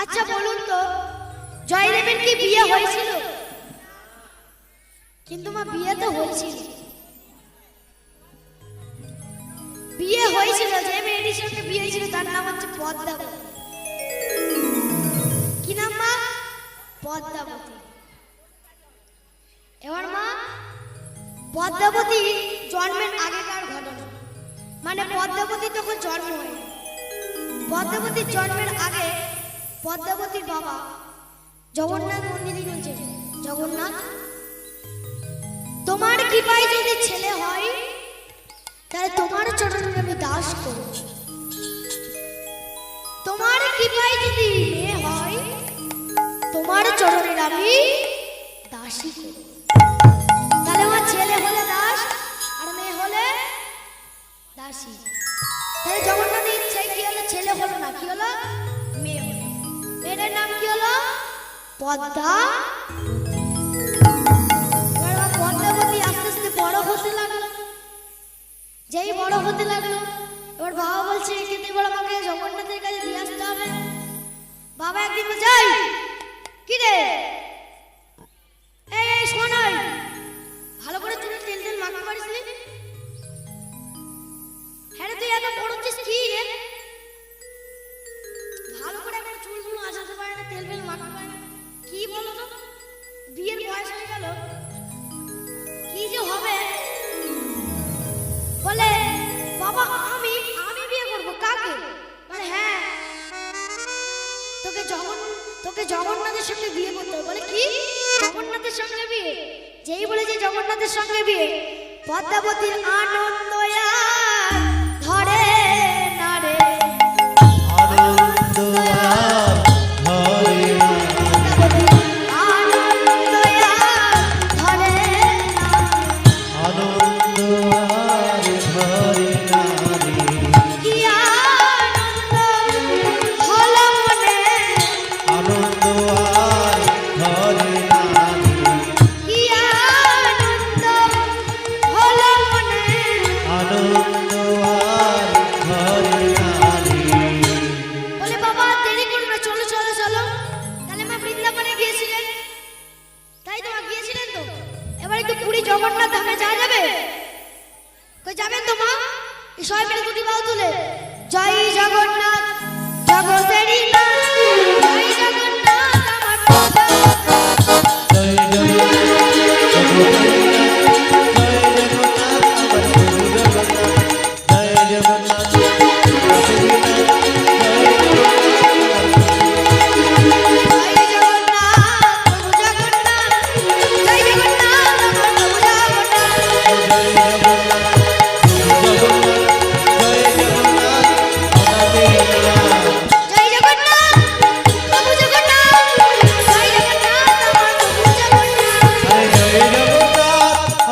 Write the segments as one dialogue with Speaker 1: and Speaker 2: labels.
Speaker 1: আচ্ছা বলুন তো, জয়দেবের কি বিয়ে হয়েছিল? কিন্তু মা বিয়ে তো হয়েছিল, বিয়ে হয়েছিল, যে মেয়েটির সঙ্গে বিয়ে হয়েছিল তার নাম হচ্ছে পদ্মাবতী। কি নাম মা? পদ্মাবতী। এবার মা, পদ্মাবতী জন্মের আগেকার ঘটনা, মানে পদ্মাবতী তখন জন্ম হয়। পদ্মাবতীর জন্মের আগে পদ্মাবতীর বাবা জগন্নাথ মন্দিরে বলছে, জগন্নাথ, তোমার কৃপায় যদি ছেলে হয় তাহলে তোমার চরণে আমি দাস করব, তোমার কৃপায় যদি মেয়ে হয় তোমার চরণে আমি দাসী করব। তাহলে আমার ছেলে হলে দাস আর মেয়ে হলে দাসী। তাহলে জগন্নাথের ইচ্ছে কি হলো? ছেলে হলো না, কি হলো? মেয়ে হলো। মেয়েটার নাম কি হলো? পদ্মা। পদ্মাবতী আস্তে আস্তে বড় হতে লাগলো। যেই বড় হতে লাগলো, এবার বাবা বলছে কিন্তু এবার আমাকে জগন্নাথের কাছে দিয়ে আসতে হবে। বাবা একদিন বলছে, কি রে, এই শোনাই, ভালো করে চুলে তেল তেল মাখতে পারিস নি? হ্যাঁ রে, তুই এত পড়ছিস কি রে? ভালো করে একটা চুলগুলো আসাতে পারে না, তেল তেল মাখতে পারে না, কি বলো তো? বিয়ের বয়স হয়ে গেল, কি যে হবে? বলে বাবা আমি বিয়ে করব। কাকে? বলে হ্যাঁ, তোকে জগন্নাথের সঙ্গে বিয়ে করতে হবে। বলে কি? জগন্নাথের সঙ্গে বিয়ে? যেই বলেছে জগন্নাথের সঙ্গে বিয়ে, পদ্মাবতীর আনন্দ ধরে না রে, আনন্দ ধরে না, আনন্দ ধরে না, আনন্দ ধরে না রে, কি আনন্দ হলো মনে, আনন্দ ধরে না রে, কি আনন্দ হলো মনে, আনন্দ ধরে না রে। বলে বাবা দেরি করো না, চলো চলো চলো। তাহলে মা বৃন্দাবনে গিয়েছিলেন, তাই তো মা গিয়েছিলেন তো? এবার একটু পুরী জগন্নাথ ধামে যাওয়া যাবে? কই যাবেন তো মা? এই সবাই মিলে দুটি বাহু তুলে জয় জগন্নাথ, জগতেরই নাথ, জয় জগন্নাথ আমার প্রভু, জয় জগন্নাথ,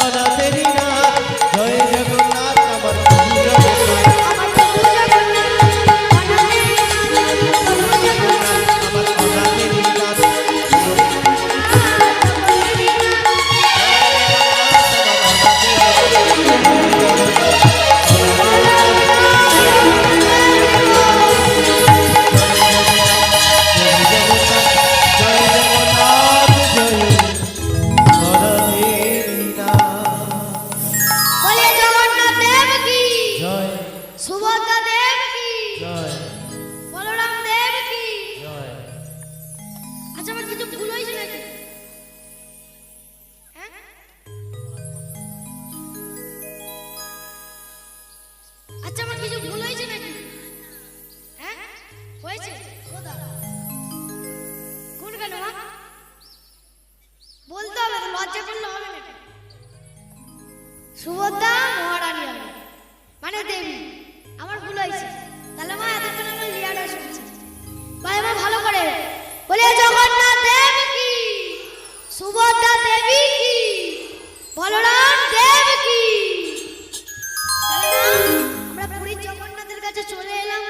Speaker 1: জগতেরই সুভদ্রা মহারানী হবে, মানে দেবী। আমার ভুল হয়েছে। তাহলে মা এতক্ষণ আমরা লিয়াটা শুনছি, ভাই আমার ভালো করে বলে জগন্নাথ দেব কি, সুভদ্রা দেবী কি, বলরাম দেব কি। আমরা পুরীর জগন্নাথের কাছে চলে এলাম।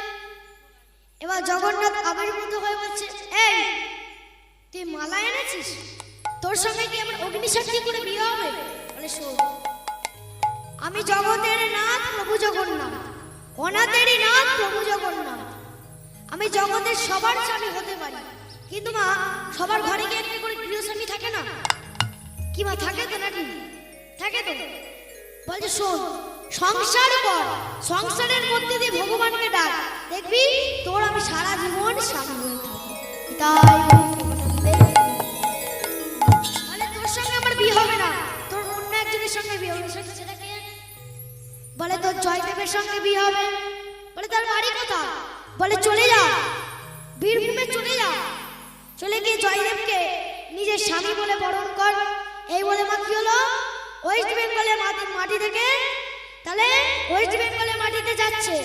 Speaker 1: এবার জগন্নাথ আবির্ভূত হয়ে বলছে, এই তুই মালা এনেছিস, তোর সঙ্গে কি আমার অগ্নিসাক্ষী করে বিয়ে হবে? বলে শোন, আমি জগতের নাথ প্রভু জগন্নাথ, অনাথেরই নাথ প্রভু জগন্নাথ, আমি জগতের সবার স্বামী হতে পারি, কিন্তু মা সবার ঘরে গিয়ে একটা করে গৃহস্বামী থাকে না কি মা, থাকে তো নাকি? থাকে তো। বলছে শোন, সংসার কর, সংসারের মধ্যে দিয়ে ভগবানকে ডাক, দেখবি তোর আমি সারা জীবন স্বামী হয়ে থাকবো। তাই মানে তোর সঙ্গে আমার বিয়ে হবে না, তোর অন্য একজনের সঙ্গে বিয়ে হবে। সেটাকে বলে তোর জয়দেবের সঙ্গে বিয়ে হবে। বলে তার বাড়ি কোথা? বলে চলে যা, বীরভূমে চলে যা, চলে গিয়ে জয়দেবকে নিজের স্বামী বলে বরণ কর। এই বলে মা কি হলো, ওয়েস্ট বেঙ্গলের মাটি থেকে, তাহলে ওয়েস্ট বেঙ্গলের মাটিতে যাচ্ছে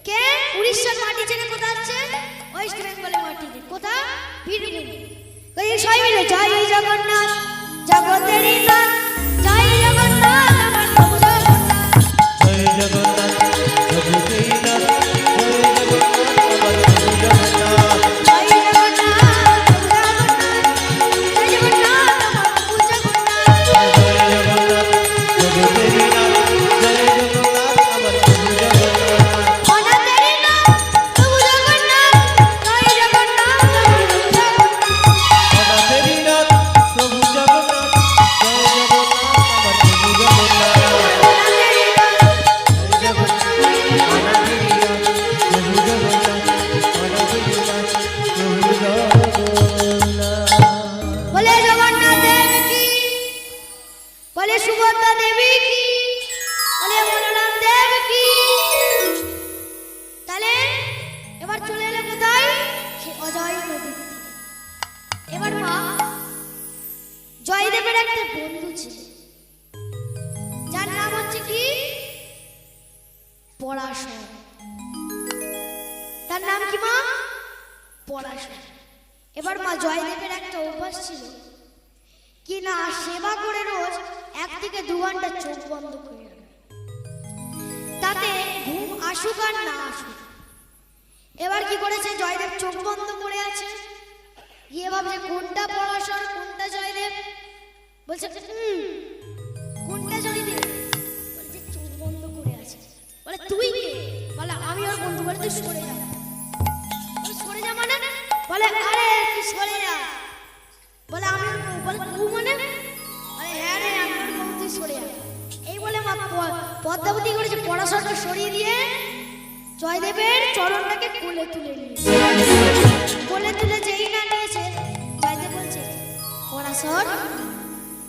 Speaker 1: কে? উড়িষ্যার মাটি ছেড়ে কোথা যাচ্ছে? ওয়েস্ট বেঙ্গলের মাটিতে। কোথা? বীরভূম। এই সবাই মিলে জয় জগন্নাথ, জগতের নাথ, জয় জগন্নাথ, আমার প্রভু জগন্নাথ,
Speaker 2: জয় জগন্নাথ, জগতের নাথ, জয় জগন্নাথ, আমার প্রভু জগন্নাথ।
Speaker 1: জয়দেবের একটা বন্ধু ছিল, যার নাম হচ্ছে কি? পরাশর। তার নাম কি মা? পরাশর। এবার মা জয়দেবের একটা অভ্যাস ছিল কি না, সেবা করে রোজ 1 থেকে 2 ঘন্টা চোখ বন্ধ করে রাখে, তাতে ঘুম আসুক আর না আসুক। এবার কি করেছে, জয়দেব চোখ বন্ধ করে আছে, গিয়ে ভাবছে কোনটা পরাশর কোনটা জয়দেব। বলছে কোনটা জয়দেব? বলছে চোখ বন্ধ করে আছে। বলে তুই কে? বলে আমি ওর বন্ধু। বলে তুই সরে যা। সরে যা মানে? বলে আরে তুই সরে যা। বলে আমি ওর বউ। বলে তুই মানে? আরে হ্যাঁ রে আমি ওর বউ, তুই সরে যা। এই বলে মা পদ্মাবতী করেছে, পরাশরকে সরিয়ে দিয়ে জয়দেবের চরণটাকে কোলে তুলে নিয়েছে। কোলে তুলে যেই না নিয়েছে, জয়দেব বলছে পরাশর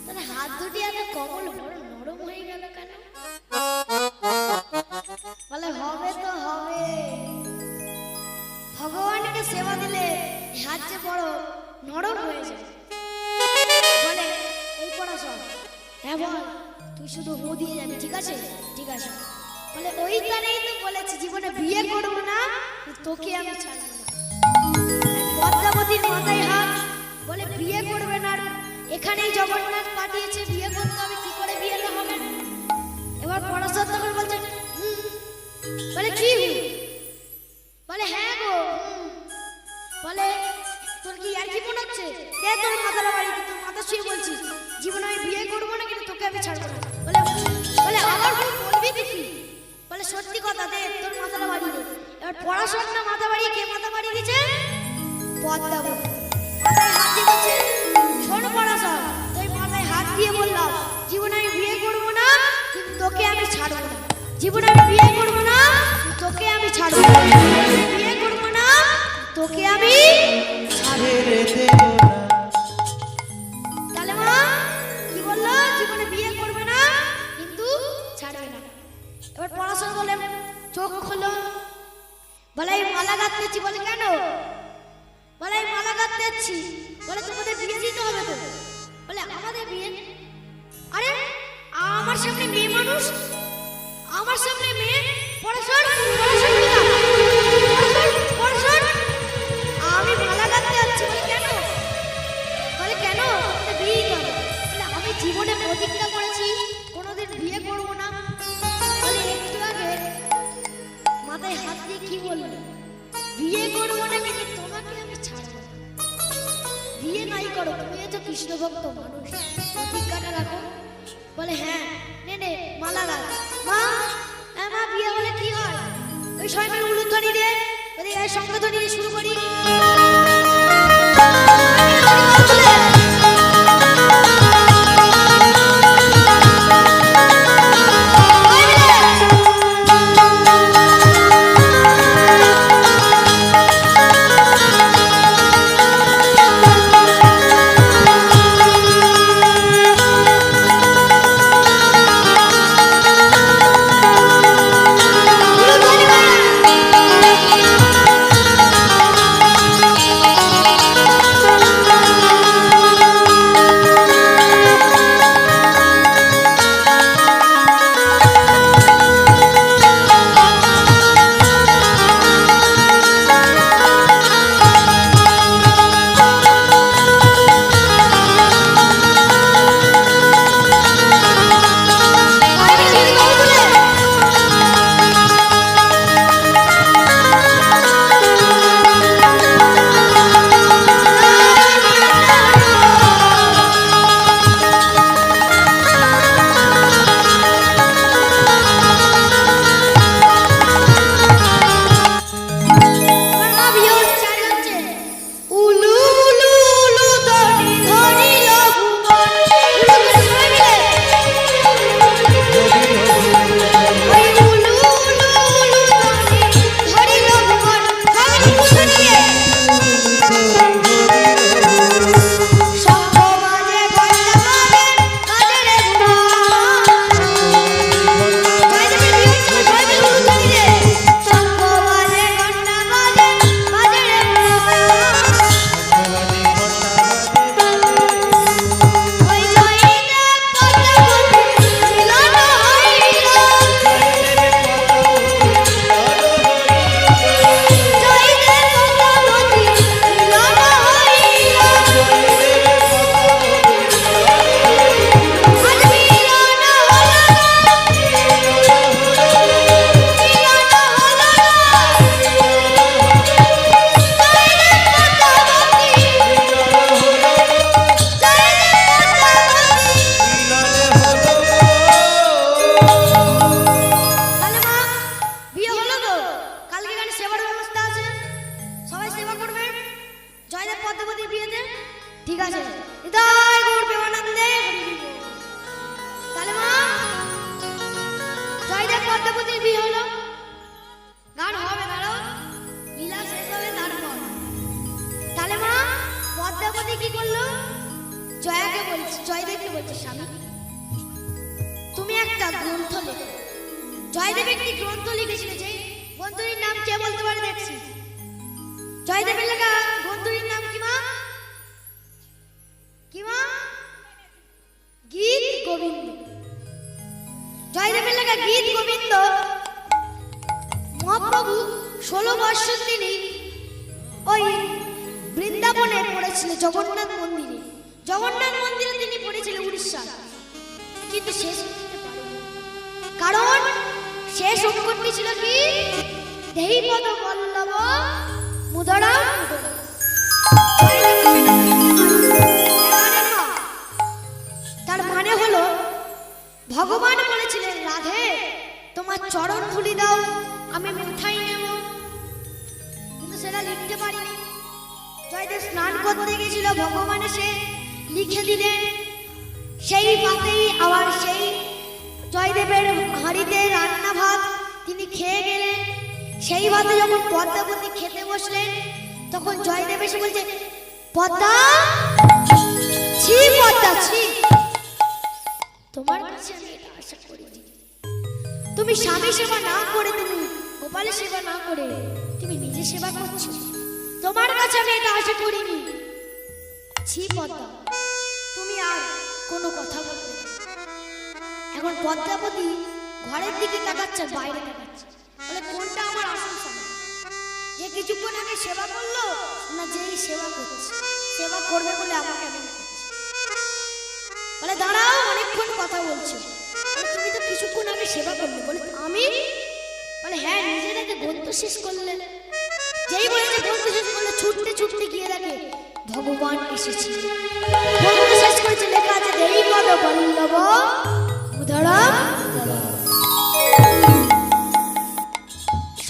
Speaker 1: তাহলে হাত দুটি এত কমল বড় নরম হয়ে গেল কেন? বলে হবে তো হবে, ভগবানকে সেবা দিলে হাত যে বড় নরম হয়ে যায়। বলে এই পরাশর, হ্যাঁ বল, তুই শুধু হো দিয়ে যাবি, ঠিক আছে? ঠিক আছে। বলে ওই তারেই তো বলেছি জীবনে বিয়ে করবো না, তোকে আমি ছাড়বো না। পদ্মাবতীর মাথায় হাত, বলে বিয়ে করবে না, এখানেই জগন্নাথ পাঠিয়েছে, বিয়ে করতে হবে, কি করে বিয়েটা হবে? এবার পরাশর তখন বলছে বলে কি? বলে হ্যাঁ গো। বলে তোর কি আর কি মনে হচ্ছে? কে তোর মাথার বাড়ি? তোর মাথা শুয়ে বলছিস জীবনে আমি বিয়ে করবো না, কিন্তু তোকে আমি ছাড়বো না। বলে বলে আমার বলবি দেখি। বলে সত্যি কথা, দে তোর মাথাটা বাড়ি দে। এবার পড়াশোনা না মাথা বাড়িয়ে, কে মাথা বাড়িয়ে দিচ্ছে? পদ্মাবতী। মাথায় হাত দিয়ে বলছে শোন পড়াশোনা, তুই মাথায় হাত দিয়ে বললাম জীবনে আমি বিয়ে করবো না, কিন্তু তোকে আমি ছাড়বো না। জীবনে আমি বিয়ে করবো না, তোকে আমি ছাড়বো না। বিয়ে করবো না, তোকে আমি ছাড়বো না। তাহলে মা কি বললো? জীবনে বিয়ে করবে না, কিন্তু ছাড়বে না। এবার পড়াশোনা বলে চোখ খোলো। বলে এই মালা গাঁথতেছি। বলে কেন? বলে এই মালা গাঁথতেছি। বলে তোমাদের বিয়ে দিতে হবে তো। বলে আমাদের বিয়ে? আরে আমার সামনে মেয়ে মানুষ, আমার সামনে মেয়ে। পড়াশোনা আমি মালা গাঁথতে যাচ্ছি। বলে কেন? বলে কেন বিয়ে করো? বলে আমি জীবনে প্রতিজ্ঞা করেছি কোনোদিন বিয়ে করবো না। বলে একটু আগে মাথায় হাত দিয়ে কি বললো? বিয়ে করবো না, কিন্তু তোমাকে আমি ছাড়বো না। বিয়ে নাই করো, তুমি হচ্ছে কৃষ্ণ ভক্ত মানুষ, প্রতিজ্ঞাটা রাখো। বলে হ্যাঁ নে নে মালা রাখ। মা হ্যাঁ মা, বিয়ে হলে কি হয়? ওই 6 মিনিট উলুধ্বনি দিয়ে ওদের শঙ্খধ্বনি দিয়ে শুরু করি। জয়দেব পদ্মাবতীর বিয়েতে ঠিক আছে হৃদয় গৌর প্রেমানন্দে হরি বল। তাহলে মা জয়দেব পদ্মাবতীর বিয়ে হলো, গান হবে দাঁড়ো, লীলা শেষ হবে তারপর। তাহলে মা পদ্মাবতী কি করলো? জয়াকে বলছে, জয়দেবকে বলছে স্বামী তুমি একটা গ্রন্থ লেখো। জয়দেব একটি গ্রন্থ লিখেছিল, যে গ্রন্থটির নাম কে বলতে পারে দেখছি? জয়দেবের লেখা গ্রন্থটির নাম কি মা? কি মা? গীত গোবিন্দ। জয়দেবের লেখা গীত গোবিন্দ মহাপ্রভু 16 বৎসর তিনি ওই বৃন্দাবনে পড়েছিল, জগন্নাথ মন্দিরে। জগন্নাথ মন্দিরে তিনি পড়েছিলেন উড়িষ্যা, কিন্তু শেষ করতে পারেনি। কারণ শেষ অক্ষরটি ছিল কি? দেহি পদ বল্লভ মুদরা মুদরা। তার মানে হলো ভগবান বলেছিলেন রাধে তোমার চরণ ধুলি দাও আমি মিঠাই নেব, কিন্তু সেটা লিখতে পারিনি। জয়দেব স্নান করতে গেছিল, ভগবান এসে লিখে দিলেন। সেই পাতেই আবার সেই জয়দেবের হাঁড়িতে রান্না ভাত তিনি খেয়ে গেলেন। সেই ভাতে যখন পদ্মাবতী খেতে বসলেন, তখন জয়দেব এসে বলছে পদ্মা, ছি পদ্মা ছি, তোমার কাছে আমি এটা আশা করিনি। তুমি স্বামী সেবা না করে, তুমি গোপালের সেবা না করে তুমি নিজে সেবা করছো, তোমার কাছে আমি এটা আশা করিনি। ছি পদ্মা, তুমি আর কোনো কথা বলবে না। এখন পদ্মাবতী ঘরের দিকে তাকাচ্ছে, বাইরে তাকাচ্ছে, বলে কোনটা আমার আসল স্বামী? যে কিছুক্ষণ আগে সেবা করলো, না যেই সেবা করছে, সেবা করবে বলে আমাকে এমন করছে। বলে দাঁড়াও, অনেকক্ষণ কথা বলছো, তুমি তো কিছুক্ষণ আগে সেবা করলে। বলে আমি? বলে হ্যাঁ, নিজের আগে গ্রন্থ শেষ করলে। যেই বলেছে গ্রন্থ শেষ করলে, ছুটতে ছুটতে গিয়ে দেখে ভগবান এসেছে। গ্রন্থ শেষ করেছে, লেখা আছে দেহি পদ বল্লভ মুদরা।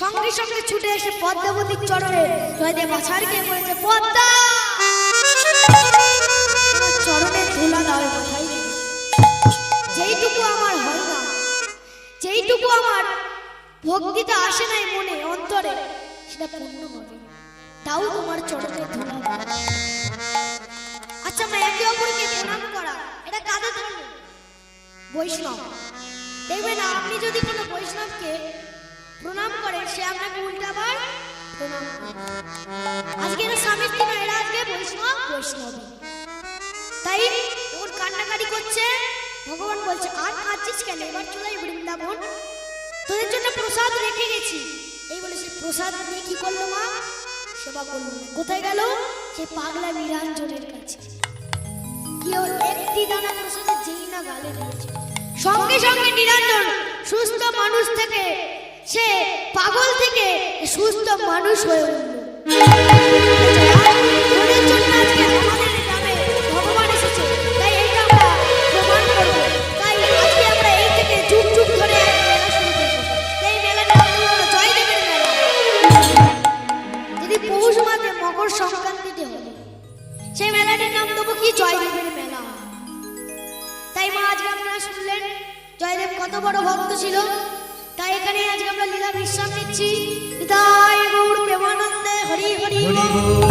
Speaker 1: সঙ্গে সঙ্গে ছুটে এসে পদ্মাবতীর চরণে জয়দেব আছাড় খেয়ে বলেছে পদ্মা, চরণে ধুলা দাও কোথায়? যেইটুকু আমার হয় না, যেইটুকু আমার ভক্তিটা আসে নাই মনে অন্তরে, সেটা পূর্ণ হবে, তাও তোমার চরণে ধুলা দাও। আচ্ছা মা, একে অপরকে প্রণাম করা এটা কাদের ধর্ম? বৈষ্ণব। দেখবেন আপনি যদি কোনো বৈষ্ণবকে প্রণাম করেন, সে আপনাকে উল্টাবার প্রণাম করে। আজকে এরা স্বামী স্ত্রী না, এরা আজকে বৈষ্ণব বৈষ্ণবী। তাই ওর কান্নাকাটি করছে, ভগবান বলছে আর কাঁদছিস কেন, এবার চলে বৃন্দাবন, তোদের জন্য প্রসাদ রেখে গেছি। এই বলে সে প্রসাদ নিয়ে কি করলো মা? সেবা করলো। কোথায় গেল? সে পাগলা নিরঞ্জনের কাছে। কি ওর একটি দানা প্রসাদে যেই না গালে দিয়েছে, সঙ্গে সঙ্গে নিরঞ্জন সুস্থ মানুষ থেকে সে পাগল থেকে সুস্থ মানুষ হয়ে উঠল। তোদের জন্য আজকে আমাদের গ্রামে ভগবান এসেছে, তাই এইটা আমরা প্রমাণ করব। তাই আজকে আমরা এই থেকে যুগ যুগ ধরে এক মেলা শুরু করব। এই মেলার নাম হলো জয়দেবের মেলা। যদি পৌষ মাসে মকর সংক্রান্তিতে হবে, সেই মেলাটির নাম দেবো কি? জয়দেবের মেলা। তাই মা আজকে আপনারা শুনলেন জয়দেব কত বড় ভক্ত ছিল। তাই এখানে আজকে আমরা লীলা বিশ্রাম নিচ্ছি। হৃদয় গৌর প্রেমানন্দে হরি হরি বল।